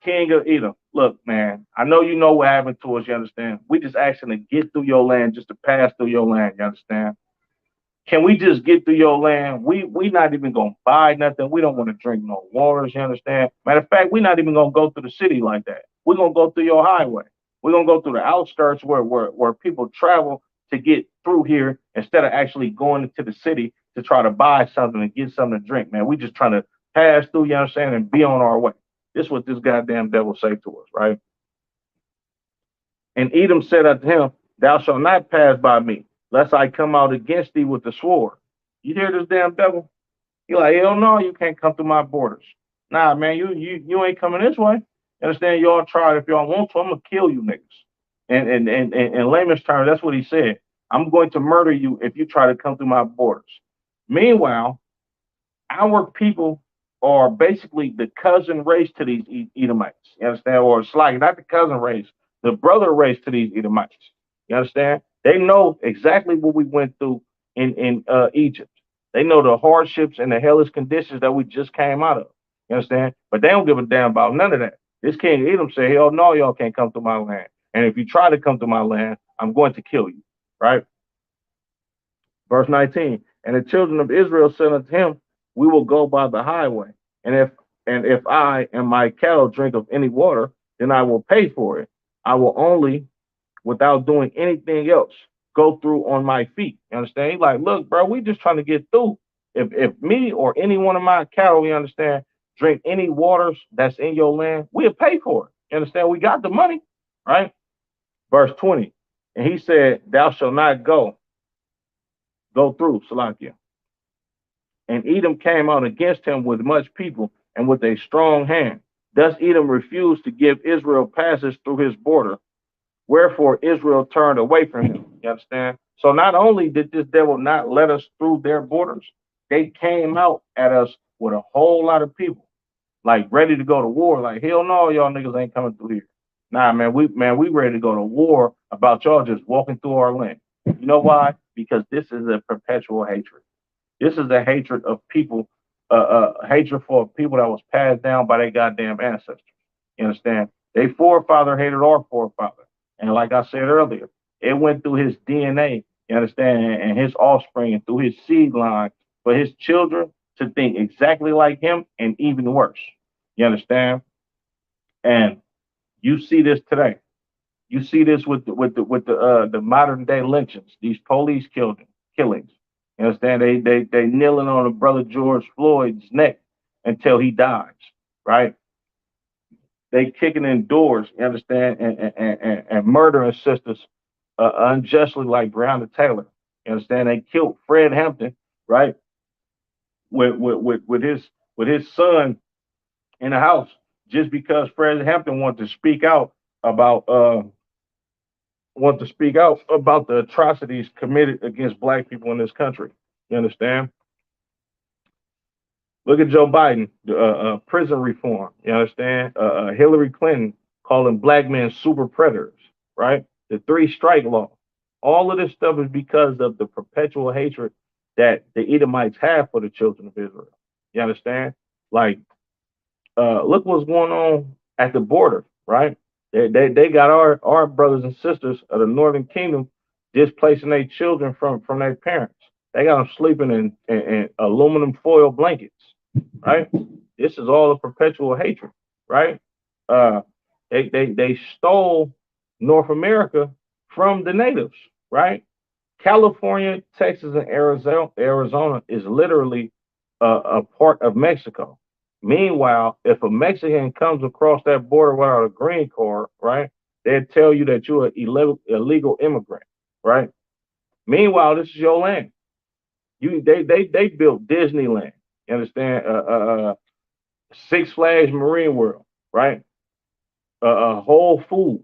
[SPEAKER 1] king of Edom, look, man, I know you know what happened to us, you understand? We just asking to get through your land, just to pass through your land, you understand? Can we just get through your land? We not even gonna buy nothing. We don't want to drink no waters. You understand? Matter of fact, we're not even gonna go through the city like that. We're gonna go through your highway. We're gonna go through the outskirts where people travel to get through here instead of actually going into the city to try to buy something and get something to drink. Man, we just trying to pass through. You understand? And be on our way. This is what this goddamn devil say to us, right? And Edom said unto him, Thou shalt not pass by me, lest I come out against thee with the sword. You hear this damn devil? He like, hell no, you can't come through my borders. Nah, man, you ain't coming this way. Understand? Y'all try it if y'all want to. I'm gonna kill you niggas. And in layman's terms, that's what he said. I'm going to murder you if you try to come through my borders. Meanwhile, our people are basically the cousin race to these Edomites. You understand? Or it's like not the cousin race, the brother race to these Edomites. You understand? They know exactly what we went through in Egypt. They know the hardships and the hellish conditions that we just came out of. You understand? But they don't give a damn about none of that. This King Edom said, hell no, y'all can't come to my land. And if you try to come to my land, I'm going to kill you. Right? Verse 19. And the children of Israel said unto him, We will go by the highway. And if I and my cattle drink of any water, then I will pay for it. I will only, without doing anything else, go through on my feet. You understand? He's like, look, bro, we just trying to get through. If me or any one of my cattle, you understand, drink any waters that's in your land, we'll pay for it. You understand? We got the money, right? Verse 20. And he said, Thou shalt not go through, Salakia. And Edom came out against him with much people and with a strong hand. Thus Edom refused to give Israel passage through his border. Wherefore Israel turned away from him. You understand? So not only did this devil not let us through their borders, they came out at us with a whole lot of people, like ready to go to war. Like, hell no, y'all niggas ain't coming through here. Nah, man, we ready to go to war about y'all just walking through our land. You know why? Because this is a perpetual hatred. This is a hatred of people, hatred for people that was passed down by their goddamn ancestors. You understand? They forefather hated our forefather. And like I said earlier, it went through his DNA, you understand, and his offspring and through his seed line for his children to think exactly like him and even worse. You understand? And you see this today. You see this with the modern day lynchings, these police killings. You understand? They kneeling on a brother George Floyd's neck until he dies, right? They kicking in doors, you understand, and murdering sisters unjustly like Breonna Taylor. You understand? They killed Fred Hampton, right? With his son in the house just because Fred Hampton wanted to speak out about the atrocities committed against black people in this country. You understand? Look at Joe Biden, prison reform. You understand? Hillary Clinton calling black men super predators, right? The three strike law. All of this stuff is because of the perpetual hatred that the Edomites have for the children of Israel. You understand? Like, look what's going on at the border, right? They got our brothers and sisters of the Northern Kingdom displacing their children from their parents. They got them sleeping in aluminum foil blankets, right? This is all a perpetual hatred, right? Uh, they stole North America from the natives, right? California, Texas, and Arizona is literally a part of Mexico. Meanwhile, if a Mexican comes across that border without a green card, right, they'll tell you that you're an illegal immigrant, right? Meanwhile, this is your land. They built Disneyland. You understand? Six Flags Marine World, right? Whole Foods,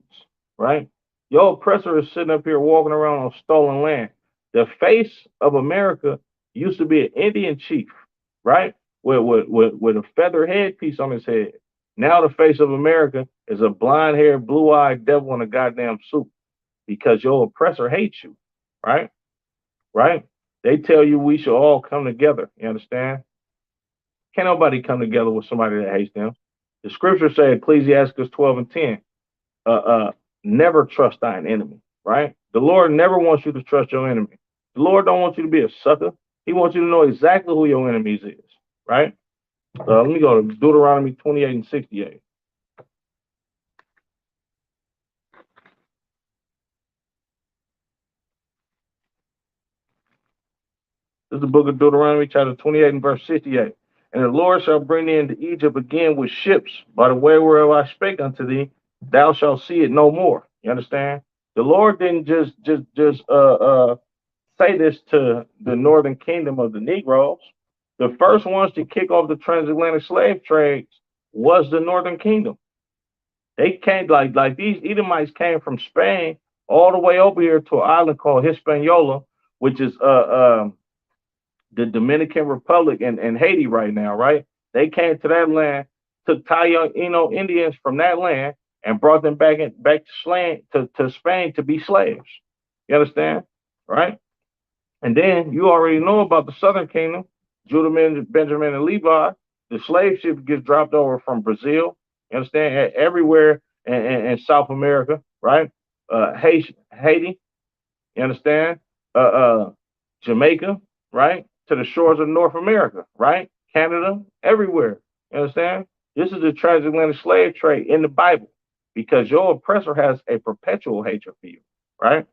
[SPEAKER 1] right? Your oppressor is sitting up here walking around on stolen land. The face of America used to be an Indian chief, right? With a feather headpiece on his head. Now the face of America is a blonde-haired, blue-eyed devil in a goddamn suit because your oppressor hates you, right? Right? They tell you we should all come together. You understand? Can't nobody come together with somebody that hates them. The scriptures say, Ecclesiastes 12 and 10, never trust thine enemy, right? The Lord never wants you to trust your enemy. The Lord don't want you to be a sucker. He wants you to know exactly who your enemies is, right? Let me go to Deuteronomy 28 and 68. This is the book of Deuteronomy, chapter 28 and verse 68. And the Lord shall bring thee into Egypt again with ships, by the way whereof I spake unto thee, thou shalt see it no more. You understand? The Lord didn't just say this to the northern kingdom of the Negroes. The first ones to kick off the transatlantic slave trades was the northern kingdom. They came like these Edomites came from Spain all the way over here to an island called Hispaniola, which is the Dominican Republic and Haiti right now, right? They came to that land, took Taino Indians from that land and brought them back to Spain to be slaves. You understand? Right? And then you already know about the Southern Kingdom, Judah, Benjamin, and Levi. The slave ship gets dropped over from Brazil. You understand? Everywhere in South America, right? Haiti, you understand? Jamaica, right? To the shores of North America, right? Canada, everywhere. You understand? This is the transatlantic slave trade in the Bible because your oppressor has a perpetual hatred for you, right?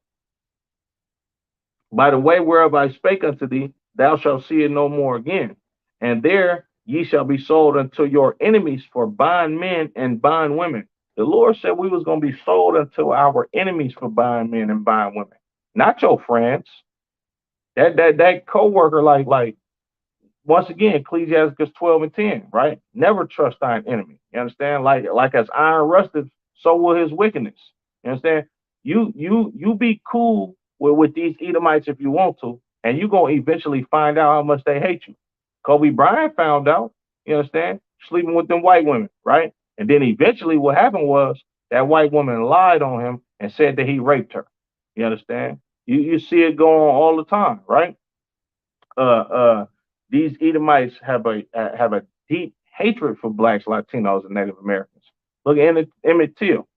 [SPEAKER 1] By the way whereof I spake unto thee, thou shalt see it no more again. And there ye shall be sold unto your enemies for bondmen and bondwomen. The Lord said we was going to be sold unto our enemies for bondmen and bondwomen, not your friends. That co-worker, like once again, Ecclesiastes 12 and 10, right? Never trust thine enemy. You understand? Like as iron rusted, so will his wickedness. You understand? You be cool with these Edomites if you want to, and you're gonna eventually find out how much they hate you. Kobe Bryant found out, you understand, sleeping with them white women, right? And then eventually what happened was that white woman lied on him and said that he raped her. You understand? You see it going on all the time, right? Uh uh these Edomites have a deep hatred for blacks, Latinos, and Native Americans. Look at Emmett Till.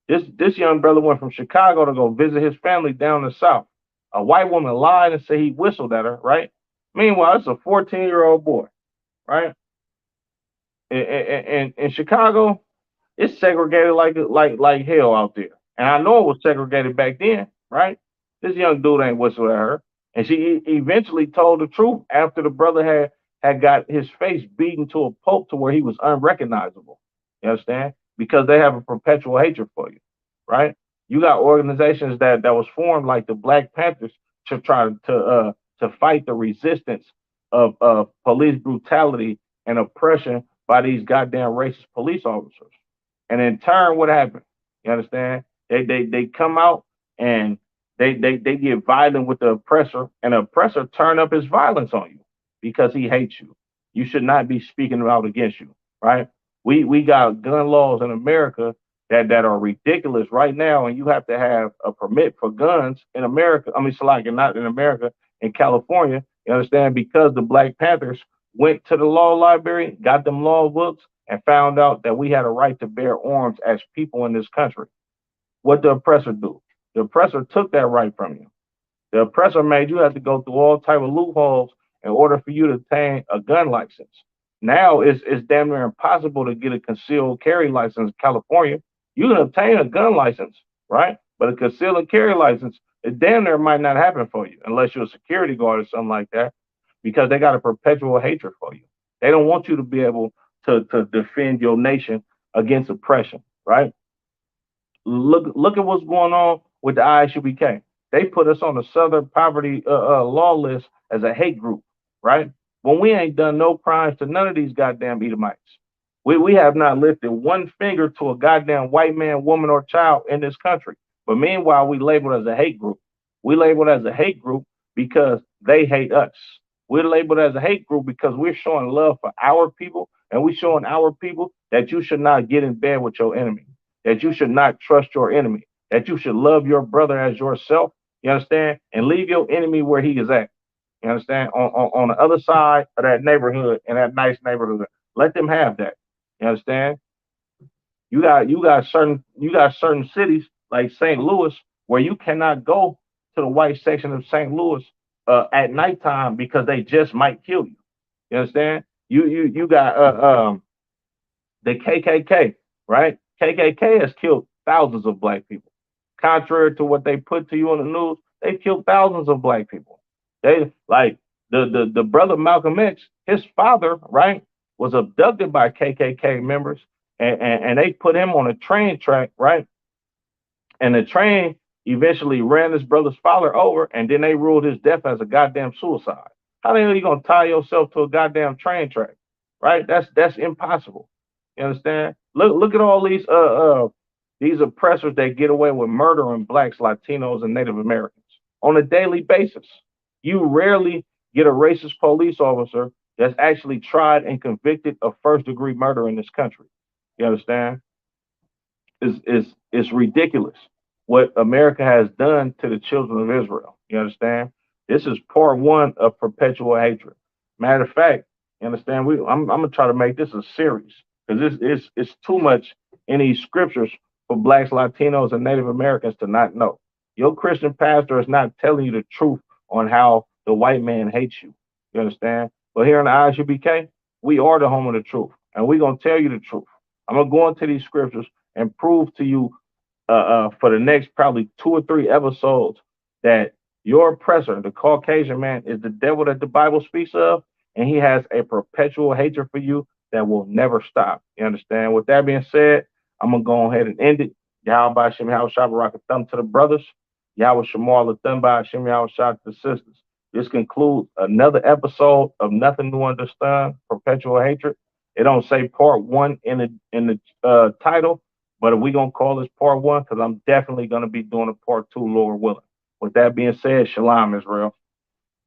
[SPEAKER 1] This young brother went from Chicago to go visit his family down in the South. A white woman lied and said he whistled at her, right? Meanwhile, it's a 14-year-old boy, right? In Chicago, it's segregated like hell out there. And I know it was segregated back then, right? This young dude ain't whistled at her. And she eventually told the truth after the brother had got his face beaten to a pulp to where he was unrecognizable. You understand? Because they have a perpetual hatred for you, right? You got organizations that was formed like the Black Panthers to try to fight the resistance of police brutality and oppression by these goddamn racist police officers. And in turn, what happened? You understand? They come out and they get violent with the oppressor, and the oppressor turn up his violence on you because he hates you. You should not be speaking out against you, right? We got gun laws in America that are ridiculous right now, and you have to have a permit for guns in America. I mean, so like not in America, in California. You understand? Because the Black Panthers went to the law library, got them law books, and found out that we had a right to bear arms as people in this country. What the oppressor do? The oppressor took that right from you. The oppressor made you have to go through all type of loopholes in order for you to obtain a gun license. Now it's damn near impossible to get a concealed carry license in California. You can obtain a gun license, right? But a concealed and carry license, it damn near might not happen for you unless you're a security guard or something like that, because they got a perpetual hatred for you. They don't want you to be able to defend your nation against oppression, right? Look at what's going on with the ISUBK. They put us on the Southern Poverty Law list as a hate group, right? When we ain't done no crimes to none of these goddamn Edomites. We have not lifted one finger to a goddamn white man, woman, or child in this country. But meanwhile, we labeled as a hate group. We labeled as a hate group because they hate us. We're labeled as a hate group because we're showing love for our people, and we're showing our people that you should not get in bed with your enemy, that you should not trust your enemy, that you should love your brother as yourself. You understand? And leave your enemy where he is at. You understand? On the other side of that neighborhood, in that nice neighborhood. Let them have that. You understand? You got certain cities like St. Louis where you cannot go to the white section of St. Louis at nighttime because they just might kill you. You understand? You got the KKK, right? KKK has killed thousands of black people. Contrary to what they put to you on the news, they've killed thousands of black people. They like the brother Malcolm X, his father, right, was abducted by KKK members, and they put him on a train track, right? And the train eventually ran his brother's father over, and then they ruled his death as a goddamn suicide. How the hell are you gonna tie yourself to a goddamn train track? Right? That's impossible. You understand? Look at all these oppressors that get away with murdering blacks, Latinos, and Native Americans on a daily basis. You rarely get a racist police officer that's actually tried and convicted of first degree murder in this country. You understand? Is ridiculous what America has done to the children of Israel. You understand? This is part one of perpetual hatred. Matter of fact, you understand? I'm gonna try to make this a series because it's too much in these scriptures for blacks, Latinos, and Native Americans to not know. Your Christian pastor is not telling you the truth on how the white man hates you. You understand? But here in the ISUBK, we are the home of the truth, and we're gonna tell you the truth. I'm gonna go into these scriptures and prove to you for the next probably 2 or 3 episodes that your oppressor, the Caucasian man, is the devil that the Bible speaks of, and he has a perpetual hatred for you that will never stop. You understand? With that being said, I'm gonna go ahead and end it. Yahweh Shem Yahweh Shabbat a thumb to the brothers. Yahweh Shemal a thumb by Shem Yahweh Shabbat to the sisters. This concludes another episode of Nothing New Under Sun, Perpetual Hatred. It don't say part one in the title, but if we gonna call this part one, because I'm definitely gonna be doing a part two, Lord willing. With that being said, Shalom, Israel.